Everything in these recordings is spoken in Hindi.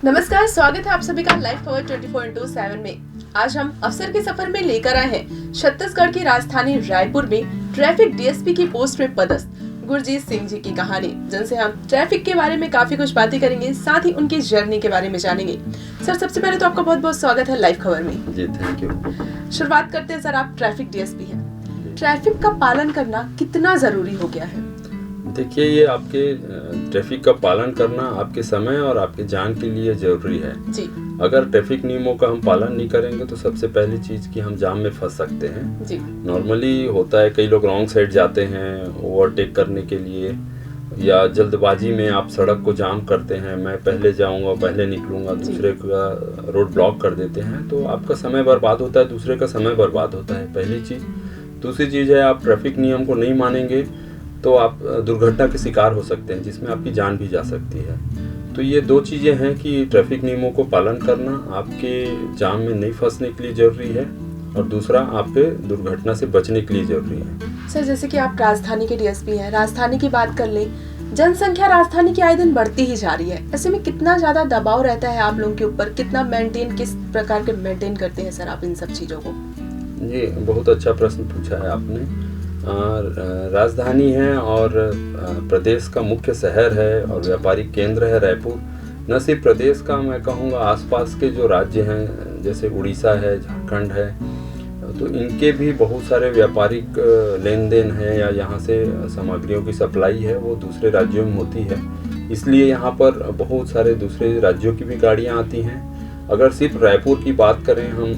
नमस्कार, स्वागत है आप सभी का लाइव खबर 24/7 में। आज हम अफसर के सफर में लेकर आए हैं छत्तीसगढ़ की राजधानी रायपुर में ट्रैफिक डीएसपी की पोस्ट में पदस्थ गुरजीत सिंह जी की कहानी, जिनसे हम ट्रैफिक के बारे में काफी कुछ बातें करेंगे, साथ ही उनकी जर्नी के बारे में जानेंगे। सर, सबसे पहले तो आपका बहुत बहुत स्वागत है लाइव खबर में। जी, थैंक यू। शुरुआत करते हैं सर, आप ट्रैफिक डीएसपी हैं। ट्रैफिक का पालन करना कितना जरूरी हो गया है? देखिए, ये आपके ट्रैफिक का पालन करना आपके समय और आपके जान के लिए जरूरी है जी। अगर ट्रैफिक नियमों का हम पालन नहीं करेंगे तो सबसे पहली चीज कि हम जाम में फंस सकते हैं जी। नॉर्मली होता है, कई लोग रॉन्ग साइड जाते हैं ओवरटेक करने के लिए, या जल्दबाजी में आप सड़क को जाम करते हैं, मैं पहले जाऊंगा, पहले निकलूंगा, दूसरे का रोड ब्लॉक कर देते हैं, तो आपका समय बर्बाद होता है, दूसरे का समय बर्बाद होता है, पहली चीज। दूसरी चीज है, आप ट्रैफिक नियम को नहीं मानेंगे तो आप दुर्घटना के शिकार हो सकते हैं, जिसमें आपकी जान भी जा सकती है। तो ये दो चीज़ें हैं कि ट्रैफिक नियमों को पालन करना आपके जाम में नहीं फंसने के लिए ज़रूरी है, और दूसरा आपके दुर्घटना से बचने के लिए ज़रूरी है। सर, जैसे कि आप राजधानी के डीएसपी हैं, राजधानी की बात कर लें, जनसंख्या राजधानी की आए दिन बढ़ती ही जा रही है। ऐसे में कितना ज़्यादा दबाव रहता है आप लोगों के ऊपर, कितना किस प्रकार के मेंटेन करते हैं सर आप इन सब चीज़ों को? जी, बहुत अच्छा प्रश्न पूछा है आपने। राजधानी है और प्रदेश का मुख्य शहर है और व्यापारिक केंद्र है रायपुर। न सिर्फ प्रदेश का, मैं कहूँगा आसपास के जो राज्य हैं जैसे उड़ीसा है, झारखंड है, तो इनके भी बहुत सारे व्यापारिक लेन देन है, या यहाँ से सामग्रियों की सप्लाई है वो दूसरे राज्यों में होती है, इसलिए यहाँ पर बहुत सारे दूसरे राज्यों की भी गाड़ियाँ आती हैं। अगर सिर्फ रायपुर की बात करें हम,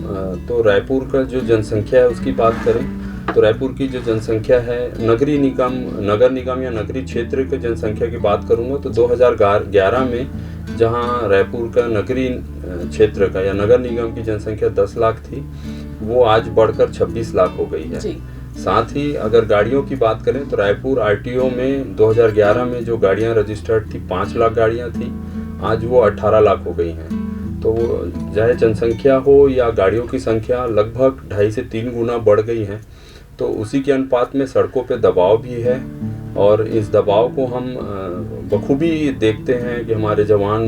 तो रायपुर का जो जनसंख्या है उसकी बात करें तो रायपुर की जो जनसंख्या है, नगर निगम या नगरीय क्षेत्र की जनसंख्या की बात करूंगा तो 2011 में जहां रायपुर का नगरीय क्षेत्र का या नगर निगम की जनसंख्या 10 लाख थी, वो आज बढ़कर 26 लाख हो गई है। साथ ही अगर गाड़ियों की बात करें तो रायपुर आरटीओ में 2011 में जो गाड़ियां रजिस्टर्ड थी 5 लाख गाड़ियां थी, आज वो 18 लाख हो गई हैं। तो चाहे जनसंख्या हो या गाड़ियों की संख्या लगभग 2.5 से 3 गुना बढ़ गई है, तो उसी के अनुपात में सड़कों पे दबाव भी है, और इस दबाव को हम बखूबी देखते हैं कि हमारे जवान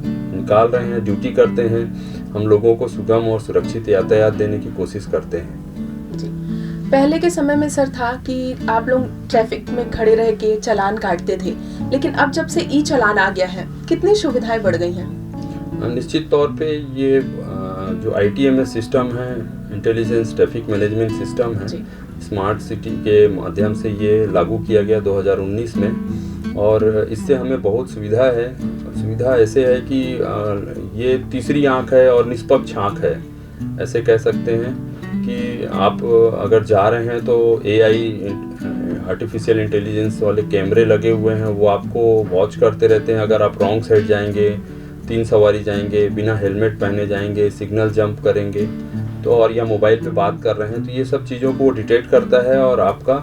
निकाल रहे हैं, ड्यूटी करते हैं, हम लोगों को सुगम और सुरक्षित यातायात देने की कोशिश करते हैं। जी। पहले के समय में सर था कि आप लोग ट्रैफिक में खड़े रह के चालान काटते थे, लेकिन अब जब से ई चालान आ गया है, कितनी सुविधाएं बढ़ गई हैं? निश्चित तौर पे ये जो ITMS सिस्टम है, इंटेलिजेंस ट्रैफिक मैनेजमेंट सिस्टम है, स्मार्ट सिटी के माध्यम से ये लागू किया गया 2019 में, और इससे हमें बहुत सुविधा है। सुविधा ऐसे है कि ये तीसरी आंख है और निष्पक्ष आंख है, ऐसे कह सकते हैं कि आप अगर जा रहे हैं तो AI आर्टिफिशियल इंटेलिजेंस वाले कैमरे लगे हुए हैं, वो आपको वॉच करते रहते हैं। अगर आप रॉन्ग साइड जाएंगे, 3 सवारी जाएंगे, बिना हेलमेट पहने जाएंगे, सिग्नल जंप करेंगे तो, और या मोबाइल पे बात कर रहे हैं, तो ये सब चीज़ों को डिटेक्ट करता है और आपका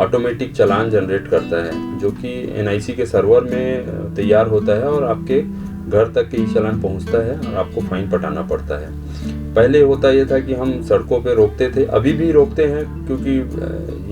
ऑटोमेटिक चालान जनरेट करता है, जो कि NIC के सर्वर में तैयार होता है और आपके घर तक के चालान पहुंचता है और आपको फाइन पटाना पड़ता है। पहले होता ये था कि हम सड़कों पे रोकते थे, अभी भी रोकते हैं, क्योंकि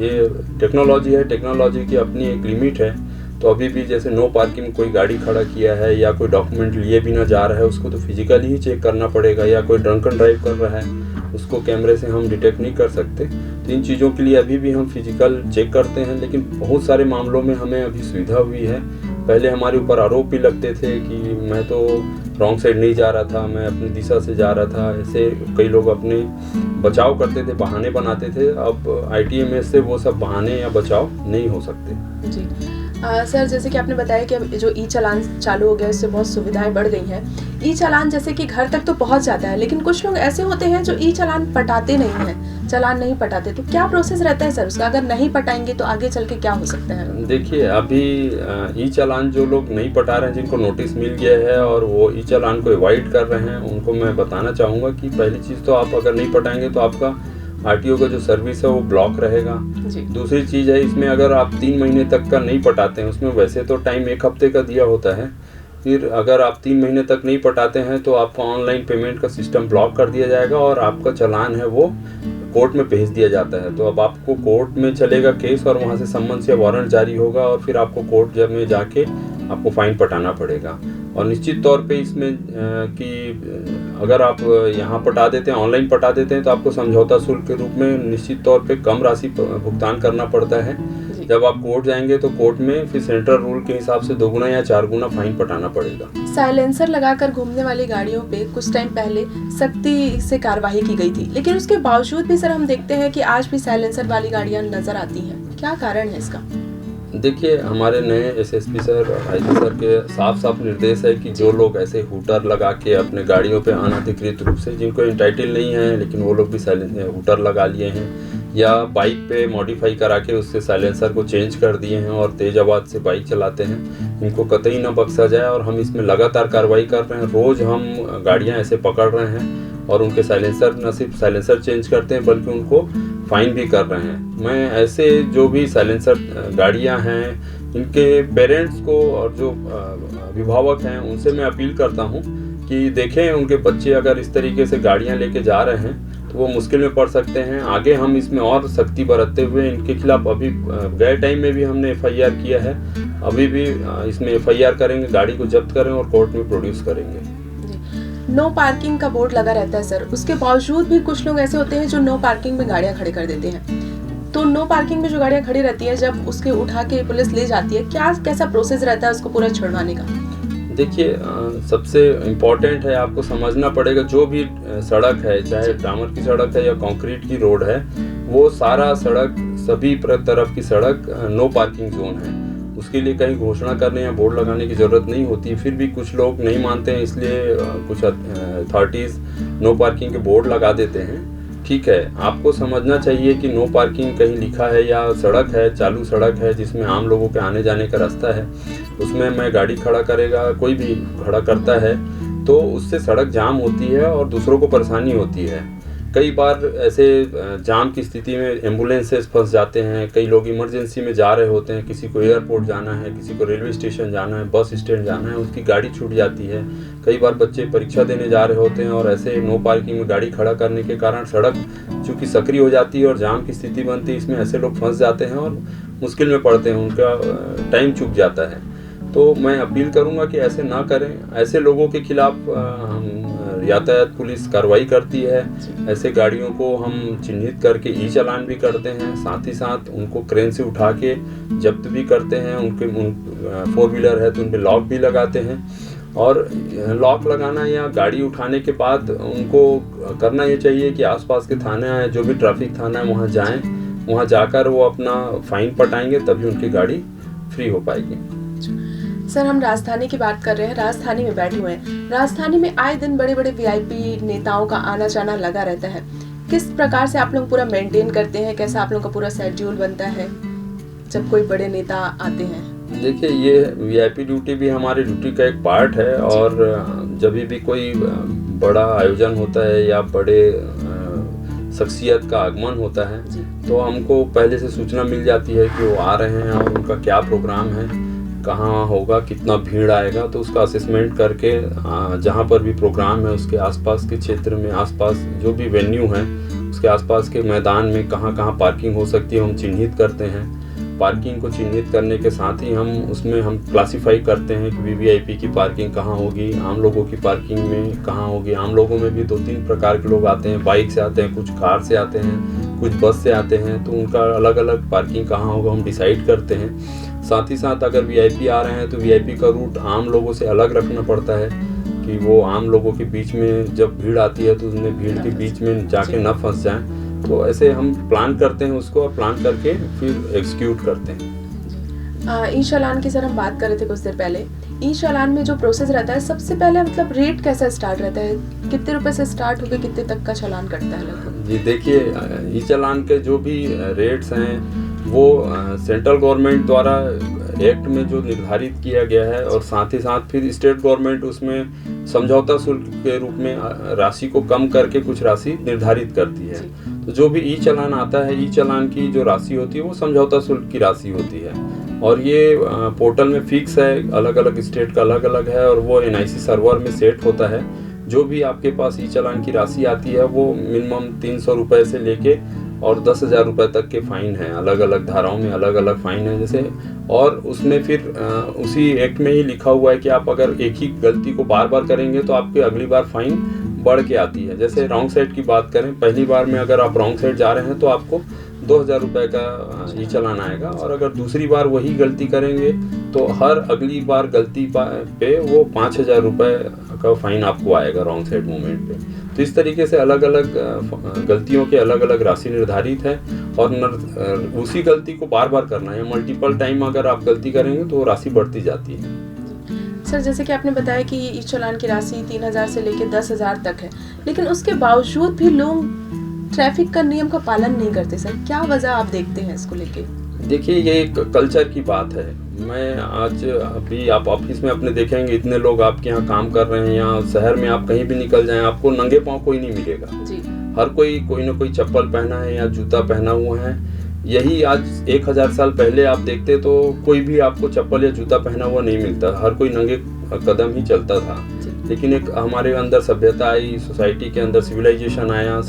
ये टेक्नोलॉजी है, टेक्नोलॉजी की अपनी एक लिमिट है। तो अभी भी जैसे नो पार्किंग में कोई गाड़ी खड़ा किया है या कोई डॉक्यूमेंट लिए भी ना जा रहा है, उसको तो फिजिकली ही चेक करना पड़ेगा, या कोई ड्रंकन ड्राइव कर रहा है उसको कैमरे से हम डिटेक्ट नहीं कर सकते। तो इन चीज़ों के लिए अभी भी हम फिजिकल चेक करते हैं, लेकिन बहुत सारे मामलों में हमें अभी सुविधा हुई है। पहले हमारे ऊपर आरोप भी लगते थे कि मैं तो रॉन्ग साइड नहीं जा रहा था, मैं अपनी दिशा से जा रहा था, ऐसे कई लोग अपने बचाव करते थे, बहाने बनाते थे। अब ITMS से वो सब बहाने या बचाव नहीं हो सकते। जी। सर, जैसे कि आपने बताया कि अब जो ई चालान चालू हो गया है, उससे बहुत सुविधाएं बढ़ गई हैं। ई चालान जैसे कि घर तक तो पहुंच जाता है, लेकिन कुछ लोग ऐसे होते हैं जो ई चालान पटाते नहीं हैं, चालान नहीं पटाते, तो क्या प्रोसेस रहता है सर उसका? अगर नहीं पटाएंगे तो आगे चल के क्या हो सकता है? देखिए, अभी ई चालान जो लोग नहीं पटा रहे हैं, जिनको नोटिस मिल गया है और वो ई चालान को अवॉइड कर रहे हैं, उनको मैं बताना चाहूँगा कि पहली चीज़ तो आप अगर नहीं पटाएंगे तो आपका RTO का जो सर्विस है वो ब्लॉक रहेगा। दूसरी चीज़ है, इसमें अगर आप 3 महीने तक का नहीं पटाते हैं, उसमें वैसे तो टाइम 1 हफ्ते का दिया होता है, फिर अगर आप 3 महीने तक नहीं पटाते हैं तो आपका ऑनलाइन पेमेंट का सिस्टम ब्लॉक कर दिया जाएगा और आपका चालान है वो कोर्ट में भेज दिया जाता है। तो अब आपको कोर्ट में चलेगा केस और वहाँ से सम्मन से वारंट जारी होगा और फिर आपको कोर्ट में जाके आपको फाइन पटाना पड़ेगा। और निश्चित तौर पे इसमें कि अगर आप यहाँ पटा देते हैं, ऑनलाइन पटा देते हैं, तो आपको समझौता शुल्क के रूप में निश्चित तौर पे कम राशि भुगतान करना पड़ता है। जब आप कोर्ट जाएंगे तो कोर्ट में फिर सेंट्रल रूल के हिसाब से 2 गुना या 4 गुना फाइन पटाना पड़ेगा। साइलेंसर लगाकर घूमने वाली गाड़ियों पे कुछ टाइम पहले सख्ती से कार्रवाई की गई थी, लेकिन उसके बावजूद भी सर हम देखते हैं कि आज भी साइलेंसर वाली गाड़ियां नजर आती हैं। क्या कारण है इसका? देखिए, हमारे नए एसएसपी सर, आईजी सर के साफ साफ निर्देश है कि जो लोग ऐसे हूटर लगा के अपने गाड़ियों पे अनधिकृत रूप से, जिनको टाइटल नहीं है लेकिन वो लोग भी हूटर लगा लिए हैं या बाइक पे मॉडिफाई करा के उससे साइलेंसर को चेंज कर दिए हैं और तेज आवाज़ से बाइक चलाते हैं, इनको कतई ना बख्शा जाए। और हम इसमें लगातार कार्रवाई कर रहे हैं। रोज़ हम गाड़ियाँ ऐसे पकड़ रहे हैं और उनके साइलेंसर, न सिर्फ साइलेंसर चेंज करते हैं बल्कि उनको फाइन भी कर रहे हैं। मैं ऐसे जो भी साइलेंसर गाड़ियां हैं, इनके पेरेंट्स को और जो अभिभावक हैं उनसे मैं अपील करता हूं कि देखें, उनके बच्चे अगर इस तरीके से गाड़ियां लेके जा रहे हैं तो वो मुश्किल में पड़ सकते हैं। आगे हम इसमें और सख्ती बरतते हुए इनके खिलाफ अभी गए टाइम में भी हमने एफआईआर किया है, अभी भी इसमें एफआईआर करेंगे, गाड़ी को जब्त करें और कोर्ट में प्रोड्यूस करेंगे। नो पार्किंग का बोर्ड लगा रहता है सर, उसके बावजूद भी कुछ लोग ऐसे होते हैं जो नो पार्किंग में गाड़ियां खड़ी कर देते हैं। तो नो पार्किंग में जो गाड़ियां खड़ी रहती है, जब उसके उठा के पुलिस ले जाती है, कैसा प्रोसेस रहता है उसको पूरा छुड़वाने का? देखिए, सबसे इम्पोर्टेंट है, आपको समझना पड़ेगा, जो भी सड़क है, चाहे डामर की सड़क है या कंक्रीट की रोड है, वो सारा सड़क, सभी तरफ की सड़क नो पार्किंग जोन है। उसके लिए कहीं घोषणा करने या बोर्ड लगाने की ज़रूरत नहीं होती। फिर भी कुछ लोग नहीं मानते हैं, इसलिए कुछ अथॉरिटीज़ नो पार्किंग के बोर्ड लगा देते हैं। ठीक है, आपको समझना चाहिए कि नो पार्किंग कहीं लिखा है या सड़क है, चालू सड़क है जिसमें आम लोगों के आने जाने का रास्ता है, उसमें मैं गाड़ी खड़ा करेगा, कोई भी खड़ा करता है तो उससे सड़क जाम होती है और दूसरों को परेशानी होती है। कई बार ऐसे जाम की स्थिति में एम्बुलेंसेस फंस जाते हैं, कई लोग इमरजेंसी में जा रहे होते हैं, किसी को एयरपोर्ट जाना है, किसी को रेलवे स्टेशन जाना है, बस स्टैंड जाना है, उसकी गाड़ी छूट जाती है। कई बार बच्चे परीक्षा देने जा रहे होते हैं और ऐसे नो पार्किंग में गाड़ी खड़ा करने के कारण सड़क चूँकि सक्रिय हो जाती है और जाम की स्थिति बनती है, इसमें ऐसे लोग फंस जाते हैं और मुश्किल में पड़ते हैं, उनका टाइम चूक जाता है। तो मैं अपील करूंगा कि ऐसे ना करें। ऐसे लोगों के खिलाफ हम यातायात पुलिस कार्रवाई करती है। ऐसे गाड़ियों को हम चिन्हित करके ई चालान भी करते हैं, साथ ही साथ उनको क्रेन से उठा के जब्त भी करते हैं। उनके 4 व्हीलर है तो उन पर लॉक भी लगाते हैं। और लॉक लगाना या गाड़ी उठाने के बाद उनको करना ये चाहिए कि आसपास के थाने हैं, जो भी ट्रैफिक थाना है वहाँ जाएं, वहाँ जाकर वो अपना फाइन पटाएंगे, तभी उनकी गाड़ी फ्री हो पाएगी। सर, हम राजधानी की बात कर रहे हैं, राजधानी में बैठे हुए हैं। राजधानी में आए दिन बड़े बड़े वीआईपी नेताओं का आना जाना लगा रहता है। किस प्रकार से आप लोग पूरा मेंटेन करते हैं, कैसा आप लोग का पूरा शेड्यूल बनता है जब कोई बड़े नेता आते हैं? देखिए, ये वीआईपी ड्यूटी भी हमारी ड्यूटी का एक पार्ट है। और जब भी कोई बड़ा आयोजन होता है या बड़े शख्सियत का आगमन होता है तो हमको पहले से सूचना मिल जाती है कि वो आ रहे हैं और उनका क्या प्रोग्राम है, कहाँ होगा, कितना भीड़ आएगा। तो उसका असेसमेंट करके जहाँ पर भी प्रोग्राम है उसके आसपास के क्षेत्र में, आसपास जो भी वेन्यू है उसके आसपास के मैदान में कहाँ कहाँ पार्किंग हो सकती है हम चिन्हित करते हैं। पार्किंग को चिन्हित करने के साथ ही हम उसमें हम क्लासिफाई करते हैं कि वीवीआईपी की पार्किंग कहाँ होगी, आम लोगों की पार्किंग में कहाँ होगी। आम लोगों में भी 2-3 प्रकार के लोग आते हैं, बाइक से आते हैं, कुछ कार से आते हैं, कुछ बस से आते हैं, तो उनका अलग अलग पार्किंग कहाँ होगा हम डिसाइड करते हैं। साथ ही साथ अगर वीआईपी आ रहे हैं तो वीआईपी का रूट आम लोगों से अलग रखना पड़ता है कि वो आम लोगों के बीच में जब भीड़ आती है तो उन्हें भीड़ के बीच में जाके न फंस जाएं। तो ऐसे हम प्लान करते हैं उसको और प्लान करके फिर एग्जीक्यूट करते हैं। ई चालान की सर हम बात कर रहे थे कुछ देर पहले। ई चालान में जो प्रोसेस रहता है, सबसे पहले मतलब रेट कैसा स्टार्ट रहता है, कितने रुपए से स्टार्ट होकर कितने तक का चालान कटता है लगभग? जी देखिए, ई चालान के जो भी रेट्स हैं वो सेंट्रल गवर्नमेंट द्वारा एक्ट में जो निर्धारित किया गया है और साथ ही साथ फिर स्टेट गवर्नमेंट उसमें समझौता शुल्क के रूप में राशि को कम करके कुछ राशि निर्धारित करती है। तो जो भी ई चालान आता है, ई चालान की जो राशि होती है वो समझौता शुल्क की राशि होती है और ये पोर्टल में फिक्स है, अलग अलग स्टेट का अलग अलग है और वो एनआईसी सर्वर में सेट होता है। जो भी आपके पास ई चालान की राशि आती है वो मिनिमम 300 रुपये से लेके और 10,000 रुपये तक के फ़ाइन हैं। अलग अलग धाराओं में अलग अलग फ़ाइन है जैसे, और उसमें फिर उसी एक्ट में ही लिखा हुआ है कि आप अगर एक ही गलती को बार बार करेंगे तो आपकी अगली बार फ़ाइन बढ़ के आती है। जैसे रॉन्ग साइड की बात करें, पहली बार में अगर आप रॉन्ग साइड जा रहे हैं तो आपको 2,000 रुपये का ई चालान आएगा, और अगर दूसरी बार वही गलती करेंगे तो हर अगली बार गलती पे वो 5,000 रुपये का फ़ाइन आपको आएगा रॉन्ग साइड मूवमेंट पे। तो इस तरीके से अलग अलग गलतियों के अलग अलग राशि निर्धारित है, और उसी गलती को बार बार करना है। मल्टीपल टाइम अगर आप गलती करेंगे तो वो राशि बढ़ती जाती है। सर, जैसे कि आपने बताया कि ई चालान की राशि 3,000 से लेकर 10,000 तक है, लेकिन उसके बावजूद भी लोग ट्रैफिक का नियम का पालन नहीं करते। सर, क्या वजह आप देखते हैं इसको लेके? देखिए, ये एक कल्चर की बात है। मैं आज अभी आप ऑफिस में अपने देखेंगे, इतने लोग आपके यहाँ काम कर रहे हैं, यहाँ शहर में आप कहीं भी निकल जाएं, आपको नंगे पाँव कोई नहीं मिलेगा जी। हर कोई ना कोई चप्पल पहना है या जूता पहना हुआ है। यही आज 1,000 साल पहले आप देखते तो कोई भी आपको चप्पल या जूता पहना हुआ नहीं मिलता, हर कोई नंगे कदम ही चलता था। लेकिन एक हमारे अंदर सभ्यता आई, सोसाइटी के अंदर सिविलाइजेशन आया,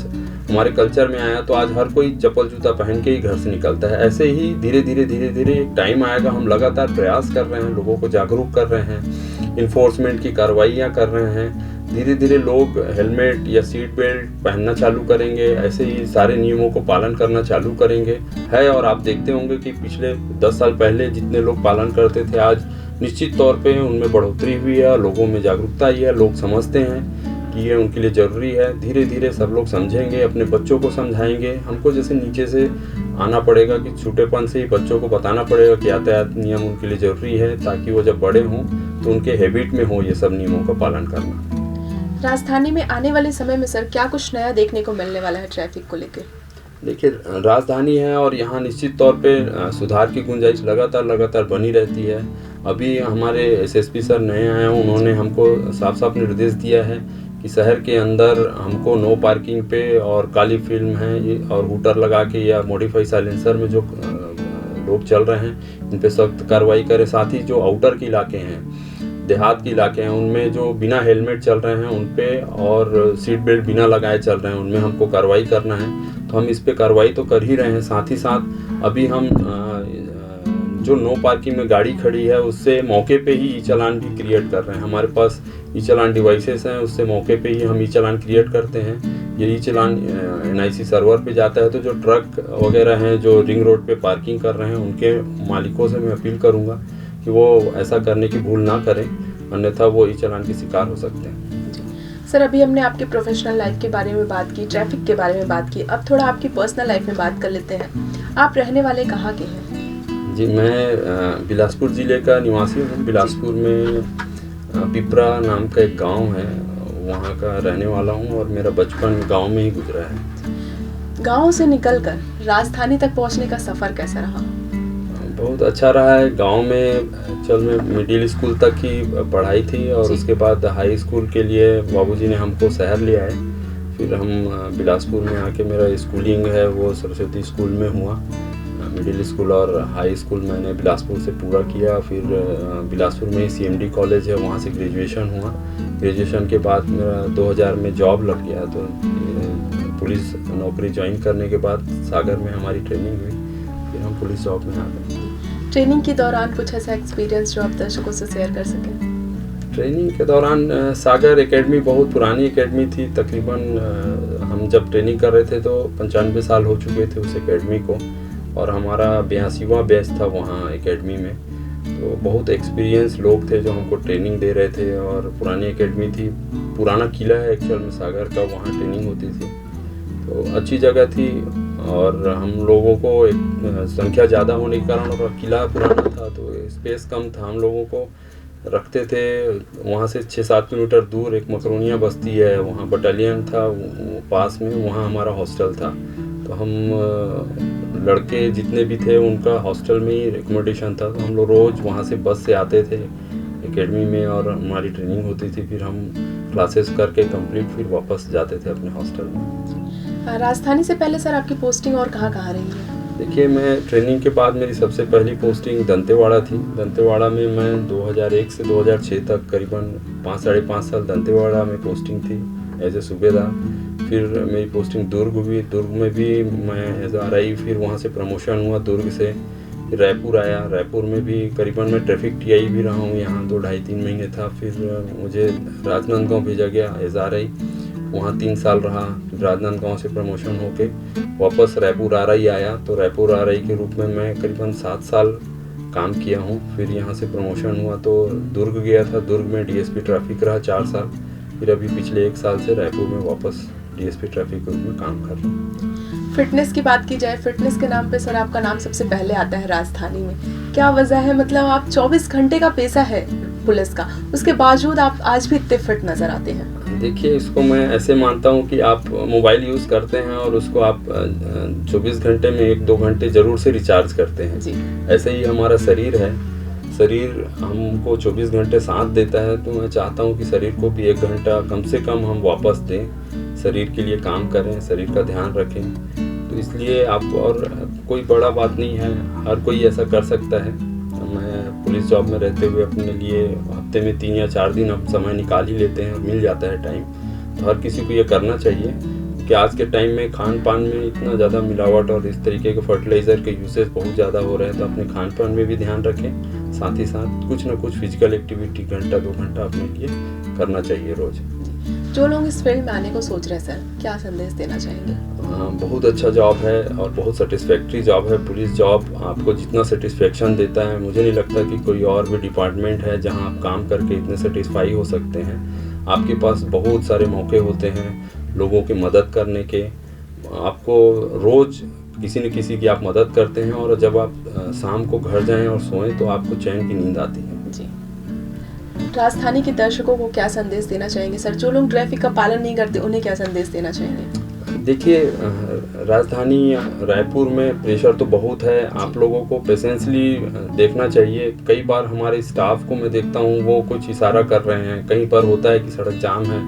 हमारे कल्चर में आया, तो आज हर कोई चप्पल जूता पहन के ही घर से निकलता है। ऐसे ही धीरे धीरे एक टाइम आएगा, हम लगातार प्रयास कर रहे हैं, लोगों को जागरूक कर रहे हैं, इन्फोर्समेंट की कार्रवाइयाँ कर रहे हैं। धीरे धीरे लोग हेलमेट या सीट बेल्ट पहनना चालू करेंगे, ऐसे ही सारे नियमों को पालन करना चालू करेंगे है। और आप देखते होंगे कि पिछले 10 साल पहले जितने लोग पालन करते थे, आज निश्चित तौर पे उनमें बढ़ोतरी हुई है, लोगों में जागरूकता आई है, लोग समझते हैं कि ये उनके लिए ज़रूरी है। धीरे धीरे सब लोग समझेंगे, अपने बच्चों को समझाएंगे। हमको जैसे नीचे से आना पड़ेगा कि छोटेपन से ही बच्चों को बताना पड़ेगा कि यातायात नियम उनके लिए ज़रूरी है, ताकि वो जब बड़े हों तो उनके हैबिट में हो ये सब नियमों का पालन करना। राजधानी में आने वाले समय में सर क्या कुछ नया देखने को मिलने वाला है ट्रैफिक को लेकर? देखिए, राजधानी है और यहाँ निश्चित तौर पे सुधार की गुंजाइश लगातार बनी रहती है। अभी हमारे एसएसपी सर नए आए हैं, उन्होंने हमको साफ साफ निर्देश दिया है कि शहर के अंदर हमको नो पार्किंग पे और काली फिल्म है और हूटर लगा के या मॉडिफाई साइलेंसर में जो लोग चल रहे हैं, इन पे सख्त कार्रवाई करें। साथ ही जो आउटर के इलाके हैं, देहात के इलाके हैं, उनमें जो बिना हेलमेट चल रहे हैं उन पे, और सीट बेल्ट बिना लगाए चल रहे हैं, उनमें हमको कार्रवाई करना है। तो हम इस पे कार्रवाई तो कर ही रहे हैं। साथ ही साथ अभी हम जो नो पार्किंग में गाड़ी खड़ी है उससे मौके पे ही ई चालान भी क्रिएट कर रहे हैं। हमारे पास ई चालान डिवाइसेस हैं, उससे मौके पे ही हम ई चालान क्रिएट करते हैं। ये ई चालान NIC सर्वर पे जाता है। तो जो ट्रक वगैरह हैं जो रिंग रोड पे पार्किंग कर रहे हैं, उनके मालिकों से मैं अपील करूँगा कि वो ऐसा करने की भूल ना करें, अन्यथा वो ई चालान के शिकार हो सकते हैं। सर, अभी हमने आपके प्रोफेशनल लाइफ के बारे में बात की, ट्रैफिक के बारे में बात की, अब थोड़ा आपकी पर्सनल लाइफ में बात कर लेते हैं। आप रहने वाले कहाँ के हैं? जी, मैं बिलासपुर ज़िले का निवासी हूँ। बिलासपुर में पिपरा नाम का एक गांव है, वहाँ का रहने वाला हूँ, और मेरा बचपन गांव में ही गुजरा है। गांव से निकलकर राजधानी तक पहुँचने का सफ़र कैसा रहा? बहुत अच्छा रहा है। गांव में मैं मिडिल स्कूल तक ही पढ़ाई थी, और उसके बाद हाई स्कूल के लिए बाबूजी ने हमको शहर ले आए। फिर हम बिलासपुर में आके मेरा स्कूलिंग है वो सरस्वती स्कूल में हुआ। मिडिल स्कूल और हाई स्कूल मैंने बिलासपुर से पूरा किया। फिर बिलासपुर में ही CMD कॉलेज है, वहाँ से ग्रेजुएशन हुआ। ग्रेजुएशन के बाद मेरा 2000 में जॉब लग गया। तो पुलिस नौकरी ज्वाइन करने के बाद सागर में हमारी ट्रेनिंग हुई, फिर हम पुलिस जॉब में आ गए। ट्रेनिंग के दौरान कुछ ऐसा एक्सपीरियंस जो आप दर्शकों से शेयर कर सकें? ट्रेनिंग के दौरान सागर एकेडमी बहुत पुरानी एकेडमी थी। तकरीबन हम जब ट्रेनिंग कर रहे थे तो 95 साल हो चुके थे उस एकेडमी को, और हमारा 82वां बैच था वहाँ एकेडमी में। तो बहुत एक्सपीरियंस लोग थे जो हमको ट्रेनिंग दे रहे थे, और पुरानी एकेडमी थी। पुराना किला है एक्चुअल में सागर का, वहाँ ट्रेनिंग होती थी। तो अच्छी जगह थी, और हम लोगों को एक संख्या ज़्यादा होने के कारण, और किला पुराना था तो स्पेस कम था, हम लोगों को रखते थे। वहाँ से 6-7 किलोमीटर दूर एक मकरोनिया बस्ती है, वहाँ बटालियन था पास में, वहाँ हमारा हॉस्टल था। तो हम लड़के जितने भी थे उनका हॉस्टल में ही एकोमोडेशन था। तो हम लोग रोज़ वहाँ से बस से आते थे एकेडमी में, और हमारी ट्रेनिंग होती थी। फिर हम क्लासेस करके कंप्लीट फिर वापस जाते थे अपने हॉस्टल में। राजधानी से पहले सर आपकी पोस्टिंग और कहाँ रही है? देखिए, मैं ट्रेनिंग के बाद मेरी सबसे पहली पोस्टिंग दंतेवाड़ा थी। दंतेवाड़ा में मैं 2001 से 2006 तक करीबन 5 साढ़े 5 साल दंतेवाड़ा में पोस्टिंग थी एज ए सूबेदार। फिर मेरी पोस्टिंग दुर्ग हुई, दुर्ग में भी मैं एज RI, फिर वहाँ से प्रमोशन हुआ दुर्ग से, फिर रायपुर आया, रायपुर में भी करीबन मैं ट्रैफिक TI भी रहा हूँ यहाँ 2-2.5-3 महीने था। फिर मुझे राजनांदगांव भेजा गया एज RI, वहाँ 3 साल रहा। फिर राजनांदगांव से प्रमोशन होके वापस रायपुर RI आया, तो रायपुर RI के रूप में मैं करीबन 7 साल काम किया हूँ। फिर यहाँ से प्रमोशन हुआ तो दुर्ग गया था, दुर्ग में DSP ट्रैफिक रहा 4 साल। फिर अभी पिछले 1 साल से रायपुर में वापस DSP ट्रैफिक ग्रुप में काम कर रहा हूँ। फिटनेस की बात की जाए, फिटनेस के नाम पे सर आपका नाम सबसे पहले आता है राजधानी में, क्या वजह है? मतलब आप 24 घंटे का पेशा है पुलिस का, उसके बावजूद आप आज भी इतने फिट नजर आते हैं। देखिए, इसको मैं ऐसे मानता हूँ कि आप मोबाइल यूज़ करते हैं और उसको आप 24 घंटे में 1-2 घंटे ज़रूर से रिचार्ज करते हैं जी। ऐसे ही हमारा शरीर है, शरीर हमको 24 घंटे साथ देता है, तो मैं चाहता हूँ कि शरीर को भी 1 घंटा कम से कम हम वापस दें, शरीर के लिए काम करें, शरीर का ध्यान रखें। तो इसलिए आप, और कोई बड़ा बात नहीं है, हर कोई ऐसा कर सकता है। मैं पुलिस जॉब में रहते हुए अपने लिए हफ्ते में 3 या 4 दिन अब समय निकाल ही लेते हैं, मिल जाता है टाइम। तो हर किसी को ये करना चाहिए कि आज के टाइम में खान पान में इतना ज़्यादा मिलावट और इस तरीके के फर्टिलाइज़र के यूसेज बहुत ज़्यादा हो रहे हैं, तो अपने खान पान में भी ध्यान रखें। साथ ही साथ कुछ ना कुछ फिजिकल एक्टिविटी 1-2 घंटा अपने लिए करना चाहिए रोज़। जो लोग इस फील्ड में आने को सोच रहे हैं सर, क्या संदेश देना चाहेंगे? बहुत अच्छा जॉब है और बहुत सेटिस्फैक्ट्री जॉब है। पुलिस जॉब आपको जितना सेटिस्फेक्शन देता है, मुझे नहीं लगता कि कोई और भी डिपार्टमेंट है जहां आप काम करके इतने सेटिस्फाई हो सकते हैं। आपके पास बहुत सारे मौके होते हैं लोगों की मदद करने के, आपको रोज़ किसी न किसी की आप मदद करते हैं, और जब आप शाम को घर जाएं और सोएं तो आपको चैन की नींद आती है जी। राजधानी के दर्शकों को क्या संदेश देना चाहेंगे सर? जो लोग ट्रैफिक का पालन नहीं करते उन्हें क्या संदेश देना चाहेंगे? देखिए, राजधानी रायपुर में प्रेशर तो बहुत है, आप लोगों को पेशेंसली देखना चाहिए। कई बार हमारे स्टाफ को मैं देखता हूँ वो कुछ इशारा कर रहे हैं, कहीं पर होता है कि सड़क जाम है,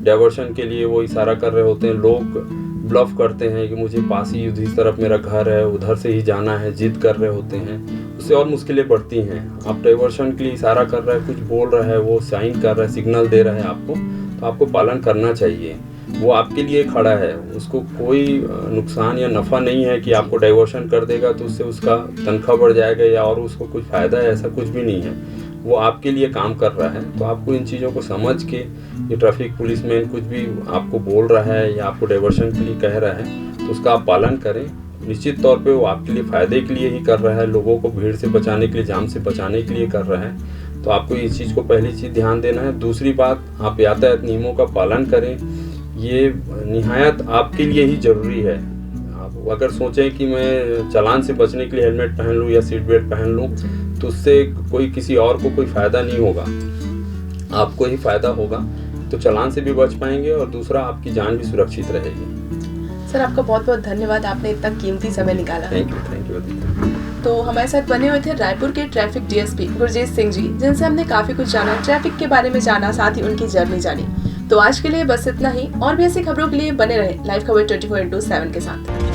डाइवर्शन के लिए वो इशारा कर रहे होते हैं, लोग ब्लफ करते हैं कि मुझे पास ही उधर तरफ मेरा घर है, उधर से ही जाना है, जिद कर रहे होते हैं, उससे और मुश्किलें बढ़ती हैं। आप डाइवर्शन के लिए इशारा कर रहा है, कुछ बोल रहा है, वो साइन कर रहा है, सिग्नल दे रहा है आपको, तो आपको पालन करना चाहिए। वो आपके लिए खड़ा है, उसको कोई नुकसान या नफ़ा नहीं है कि आपको डाइवर्शन कर देगा तो उससे उसका तनख्वाह बढ़ जाएगा या और उसको कुछ फ़ायदा है, ऐसा कुछ भी नहीं है। वो आपके लिए काम कर रहा है, तो आपको इन चीज़ों को समझ के, ये ट्रैफिक पुलिसमैन कुछ भी आपको बोल रहा है या आपको डाइवर्शन के लिए कह रहा है तो उसका आप पालन करें। निश्चित तौर पे वो आपके लिए फ़ायदे के लिए ही कर रहा है, लोगों को भीड़ से बचाने के लिए, जाम से बचाने के लिए कर रहा है, तो आपको इस चीज़ को पहली चीज़ ध्यान देना है। दूसरी बात, आप यातायात नियमों का पालन करें, ये निहायत आपके लिए ही ज़रूरी है। आप अगर सोचें कि मैं चालान से बचने के लिए हेलमेट पहन लूँ या सीट बेल्ट पहन लूँ तो उससे कोई किसी और को कोई फ़ायदा नहीं होगा, आपको ही फ़ायदा होगा। तो चालान से भी बच पाएंगे और दूसरा आपकी जान भी सुरक्षित रहेगी। सर आपका बहुत बहुत धन्यवाद, आपने इतना कीमती समय निकाला। Thank you. तो हमारे साथ बने हुए थे रायपुर के ट्रैफिक DSP गुरजीत सिंह जी, जिनसे हमने काफ़ी कुछ जाना, ट्रैफिक के बारे में जाना, साथ ही उनकी जर्नी जानी। तो आज के लिए बस इतना ही, और भी ऐसी खबरों के लिए बने रहे लाइव खबर 24/7 के साथ।